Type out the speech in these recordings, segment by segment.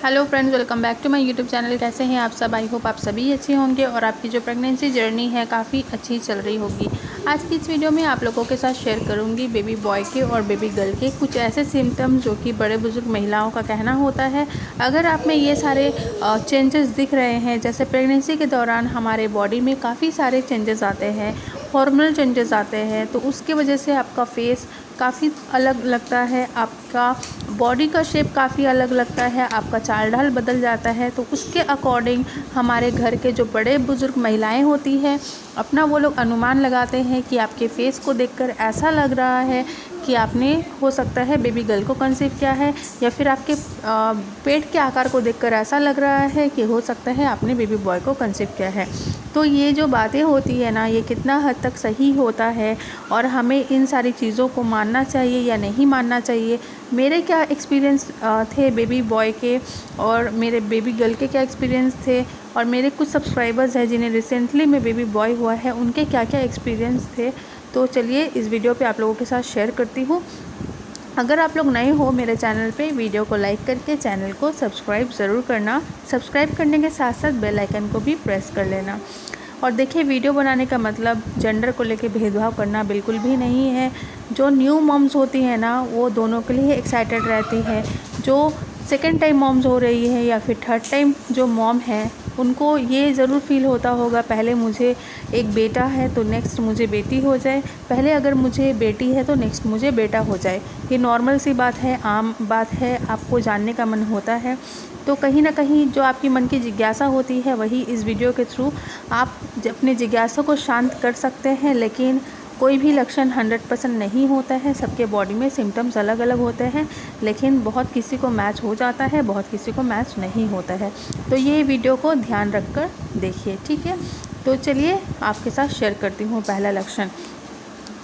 Hello friends, welcome back to my YouTube channel. कैसे हैं आप सब? आई होप आप सभी अच्छे होंगे और आपकी जो प्रेगनेंसी जर्नी है काफ़ी अच्छी चल रही होगी। आज की इस वीडियो में आप लोगों के साथ शेयर करूंगी बेबी बॉय के और बेबी गर्ल के कुछ ऐसे सिम्टम्स जो कि बड़े बुजुर्ग महिलाओं का कहना होता है। अगर आप में ये सारे चेंजेस दिख रहे हैं, जैसे प्रेगनेंसी के दौरान हमारे बॉडी में काफ़ी सारे चेंजेस आते हैं, हार्मोनल चेंजेस आते हैं, तो उसकी वजह से आपका फेस काफ़ी अलग लगता है, आपका बॉडी का शेप काफ़ी अलग लगता है, आपका चाल ढाल बदल जाता है। तो उसके अकॉर्डिंग हमारे घर के जो बड़े बुज़ुर्ग महिलाएं होती हैं, अपना वो लोग अनुमान लगाते हैं कि आपके फेस को देखकर ऐसा लग रहा है कि आपने हो सकता है बेबी गर्ल को कंसीव किया है, या फिर आपके पेट के आकार को देखकर ऐसा लग रहा है कि हो सकता है आपने बेबी बॉय को कंसीव किया है। तो ये जो बातें होती है ना, ये कितना हद तक सही होता है और हमें इन सारी चीज़ों को मानना चाहिए या नहीं मानना चाहिए। मेरे क्या एक्सपीरियंस थे बेबी बॉय के और मेरे बेबी गर्ल के क्या एक्सपीरियंस थे, और मेरे कुछ सब्सक्राइबर्स हैं जिन्हें रिसेंटली में बेबी बॉय हुआ है, उनके क्या क्या एक्सपीरियंस थे, तो चलिए इस वीडियो पे आप लोगों के साथ शेयर करती हूँ। अगर आप लोग नए हो मेरे चैनल पे, वीडियो को लाइक करके चैनल को सब्सक्राइब ज़रूर करना। सब्सक्राइब करने के साथ साथ बेल आइकन को भी प्रेस कर लेना। और देखिए, वीडियो बनाने का मतलब जेंडर को लेके भेदभाव करना बिल्कुल भी नहीं है। जो न्यू मॉम्स होती हैं ना, वो दोनों के लिए एक्साइटेड रहती है। जो सेकेंड टाइम मॉम्स हो रही है या फिर थर्ड टाइम जो मॉम है, उनको ये ज़रूर फील होता होगा, पहले मुझे एक बेटा है तो नेक्स्ट मुझे बेटी हो जाए, पहले अगर मुझे बेटी है तो नेक्स्ट मुझे बेटा हो जाए। ये नॉर्मल सी बात है, आम बात है, आपको जानने का मन होता है। तो कहीं ना कहीं जो आपकी मन की जिज्ञासा होती है, वही इस वीडियो के थ्रू आप अपनी जिज्ञासा को शांत कर सकते हैं। लेकिन कोई भी लक्षण 100% नहीं होता है, सबके बॉडी में सिम्टम्स अलग अलग होते हैं, लेकिन बहुत किसी को मैच हो जाता है, बहुत किसी को मैच नहीं होता है। तो ये वीडियो को ध्यान रखकर देखिए, ठीक है। तो चलिए आपके साथ शेयर करती हूँ पहला लक्षण।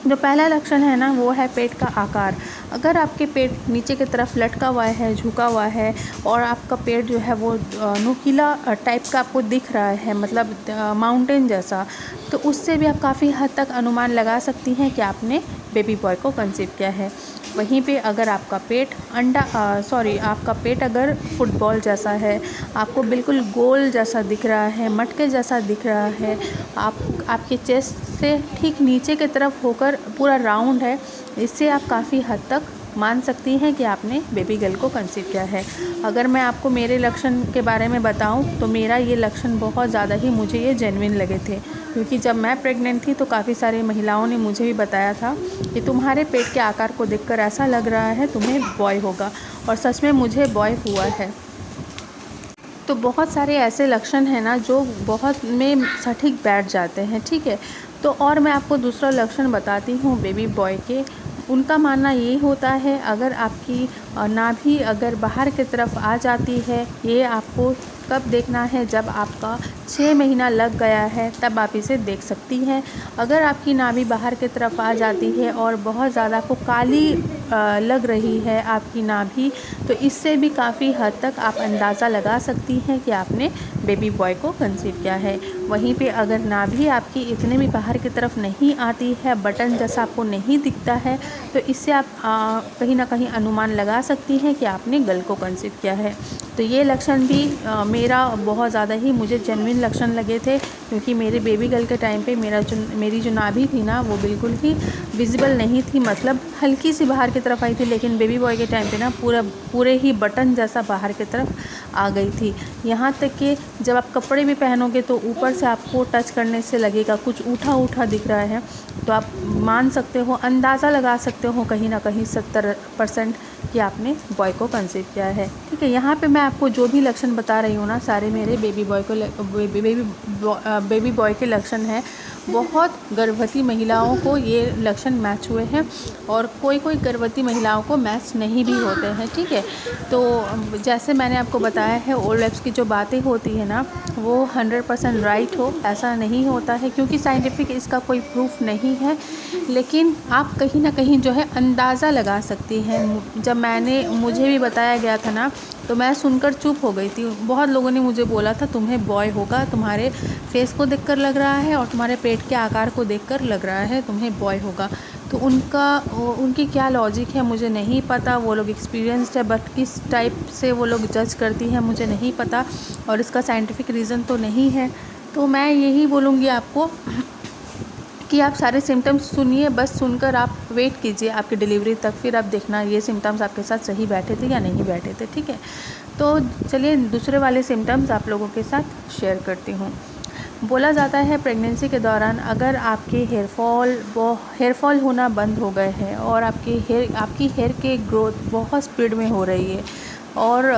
जो पहला लक्षण है ना, वो है पेट का आकार। अगर आपके पेट नीचे की तरफ लटका हुआ है, झुका हुआ है, और आपका पेट जो है वो नुकीला टाइप का आपको दिख रहा है, मतलब माउंटेन जैसा, तो उससे भी आप काफ़ी हद तक अनुमान लगा सकती हैं कि आपने बेबी बॉय को कंसीव किया है। वहीं पे अगर आपका पेट आपका पेट अगर फुटबॉल जैसा है, आपको बिल्कुल गोल जैसा दिख रहा है, मटके जैसा दिख रहा है, आपके चेस्ट से ठीक नीचे की तरफ होकर पूरा राउंड है, इससे आप काफ़ी हद तक मान सकती हैं कि आपने बेबी गर्ल को कंसीव किया है। अगर मैं आपको मेरे लक्षण के बारे में बताऊं, तो मेरा ये लक्षण बहुत ज़्यादा ही मुझे ये जेन्युइन लगे थे, क्योंकि जब मैं प्रेग्नेंट थी तो काफ़ी सारी महिलाओं ने मुझे भी बताया था कि तुम्हारे पेट के आकार को देखकर ऐसा लग रहा है तुम्हें बॉय होगा, और सच में मुझे बॉय हुआ है। तो बहुत सारे ऐसे लक्षण हैं ना जो बहुत में सटीक बैठ जाते हैं, ठीक है। तो और मैं आपको दूसरा लक्षण बताती हूँ बेबी बॉय के। उनका मानना ये होता है, अगर आपकी नाभि अगर बाहर की तरफ आ जाती है, ये आपको कब देखना है, जब आपका 6 महीना लग गया है, तब आप इसे देख सकती हैं। अगर आपकी नाभि बाहर की तरफ आ जाती है और बहुत ज़्यादा आपको काली लग रही है आपकी नाभि, तो इससे भी काफ़ी हद तक आप अंदाज़ा लगा सकती हैं कि आपने बेबी बॉय को कंसीव किया है। वहीं पे अगर नाभि आपकी इतने भी बाहर की तरफ नहीं आती है, बटन जैसा आपको नहीं दिखता है, तो इससे आप कहीं ना कहीं अनुमान लगा सकती हैं कि आपने गर्ल को कंसीव किया है। तो ये लक्षण भी मेरा बहुत ज़्यादा ही मुझे जेन्युइन लक्षण लगे थे, क्योंकि मेरे बेबी गर्ल के टाइम पे मेरी जो नाभि थी ना, वो बिल्कुल ही विजिबल नहीं थी, मतलब हल्की सी बाहर की तरफ आई थी, लेकिन बेबी बॉय के टाइम पे ना पूरे ही बटन जैसा बाहर की तरफ आ गई थी। यहाँ तक कि जब आप कपड़े भी पहनोगे तो ऊपर से आपको टच करने से लगेगा कुछ उठा उठा दिख रहा है, तो आप मान सकते हो, अंदाज़ा लगा सकते हो कहीं ना कहीं 70% कि आपने बॉय को कंसीव किया है, ठीक है। यहाँ पे मैं आपको जो भी लक्षण बता रही हूँ ना, सारे मेरे बेबी बॉय के लक्षण हैं। बहुत गर्भवती महिलाओं को ये लक्षण मैच हुए हैं, और कोई कोई गर्भवती महिलाओं को मैच नहीं भी होते हैं, ठीक है। तो जैसे मैंने आपको बताया है, ओल्ड एप्स की जो बातें होती है ना, वो 100% राइट हो ऐसा नहीं होता है, क्योंकि साइंटिफिक इसका कोई प्रूफ नहीं है। लेकिन आप कहीं ना कहीं जो है अंदाज़ा लगा सकती हैं। जब मुझे भी बताया गया था ना, तो मैं सुनकर चुप हो गई थी। बहुत लोगों ने मुझे बोला था तुम्हें बॉय होगा, तुम्हारे फेस को देखकर लग रहा है और तुम्हारे पेट के आकार को देखकर लग रहा है तुम्हें बॉय होगा। तो उनकी क्या लॉजिक है मुझे नहीं पता। वो लोग एक्सपीरियंस्ड है, बट किस टाइप से वो लोग जज करती हैं मुझे नहीं पता, और इसका साइंटिफिक रीज़न तो नहीं है। तो मैं यही बोलूँगी आपको कि आप सारे सिम्टम्स सुनिए, बस सुनकर आप वेट कीजिए आपकी डिलीवरी तक, फिर आप देखना ये सिम्टम्स आपके साथ सही बैठे थे या नहीं बैठे थे, ठीक है। तो चलिए दूसरे वाले सिम्टम्स आप लोगों के साथ शेयर करती हूँ। बोला जाता है प्रेगनेंसी के दौरान अगर आपके हेयर फॉल होना बंद हो गए हैं और आपकी हेयर के ग्रोथ बहुत स्पीड में हो रही है, और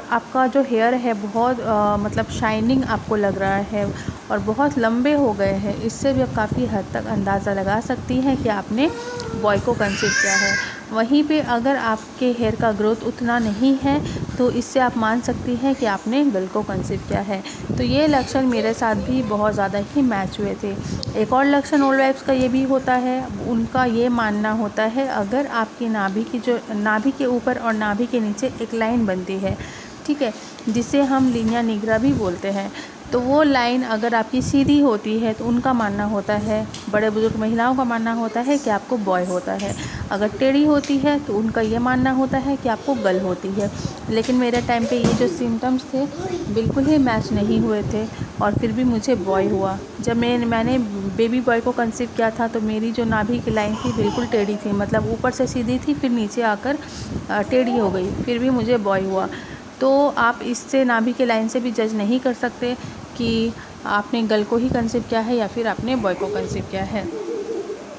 आपका जो हेयर है बहुत मतलब शाइनिंग आपको लग रहा है और बहुत लंबे हो गए हैं, इससे भी आप काफ़ी हद तक अंदाज़ा लगा सकती हैं कि आपने बॉय को कंसीव किया है। वहीं पे अगर आपके हेयर का ग्रोथ उतना नहीं है तो इससे आप मान सकती हैं कि आपने गर्ल को कंसीव किया है। तो ये लक्षण मेरे साथ भी बहुत ज़्यादा ही मैच हुए थे। एक और लक्षण ओल्ड वाइफ्स का ये भी होता है, उनका ये मानना होता है अगर आपकी नाभि के ऊपर और नाभि के नीचे एक लाइन बनती है, ठीक है, जिसे हम लीनिया निग्रा भी बोलते हैं, तो वो लाइन अगर आपकी सीधी होती है तो उनका मानना होता है, बड़े बुजुर्ग महिलाओं का मानना होता है कि आपको बॉय होता है। अगर टेढ़ी होती है तो उनका ये मानना होता है कि आपको गर्ल होती है। लेकिन मेरे टाइम पे ये जो सिम्टम्स थे बिल्कुल ही मैच नहीं हुए थे, और फिर भी मुझे बॉय हुआ। जब मैंने बेबी बॉय को कंसीव किया था तो मेरी जो नाभि की लाइन थी बिल्कुल टेढ़ी थी, मतलब ऊपर से सीधी थी फिर नीचे आकर टेढ़ी हो गई, फिर भी मुझे बॉय हुआ। तो आप इससे नाभि के लाइन से भी जज नहीं कर सकते कि आपने गर्ल को ही कंसीव किया है या फिर आपने बॉय को कंसीव किया है।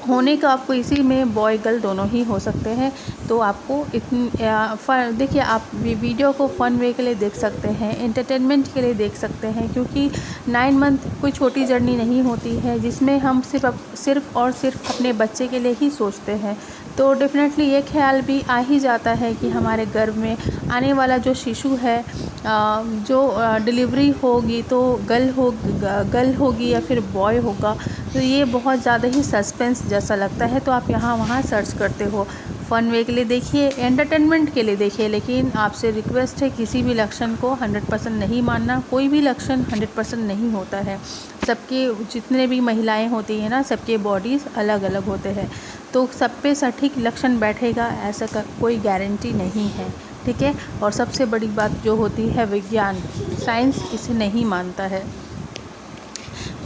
होने का आपको इसी में बॉय गर्ल दोनों ही हो सकते हैं। तो आपको देखिए, आप वीडियो को फ़न वे के लिए देख सकते हैं, एंटरटेनमेंट के लिए देख सकते हैं, क्योंकि 9 मंथ कोई छोटी जर्नी नहीं होती है जिसमें हम सिर्फ़ और सिर्फ अपने बच्चे के लिए ही सोचते हैं। तो डेफ़िनेटली ये ख्याल भी आ ही जाता है कि हमारे गर्भ में आने वाला जो शिशु है, जो डिलीवरी होगी तो गर्ल होगी या फिर बॉय होगा, तो ये बहुत ज़्यादा ही सस्पेंस जैसा लगता है। तो आप यहाँ वहाँ सर्च करते हो, फ़न वे के लिए देखिए, एंटरटेनमेंट के लिए देखिए, लेकिन आपसे रिक्वेस्ट है किसी भी लक्षण को 100% नहीं मानना। कोई भी लक्षण 100% नहीं होता है। सबके जितने भी महिलाएं होती हैं ना, सबके बॉडीज़ अलग अलग होते हैं, तो सब पे सटीक लक्षण बैठेगा ऐसा कोई गारंटी नहीं है, ठीक है। और सबसे बड़ी बात जो होती है विज्ञान, साइंस इसे नहीं मानता है।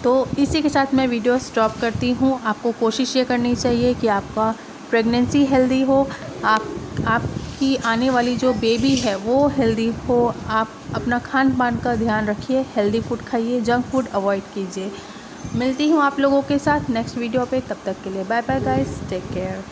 तो इसी के साथ मैं वीडियो स्टॉप करती हूँ। आपको कोशिश ये करनी चाहिए कि आपका प्रेगनेंसी हेल्दी हो, आपकी आने वाली जो बेबी है वो हेल्दी हो। आप अपना खान पान का ध्यान रखिए, हेल्दी फूड खाइए, जंक फूड अवॉइड कीजिए। मिलती हूँ आप लोगों के साथ नेक्स्ट वीडियो पे, तब तक के लिए bye bye guys, take care.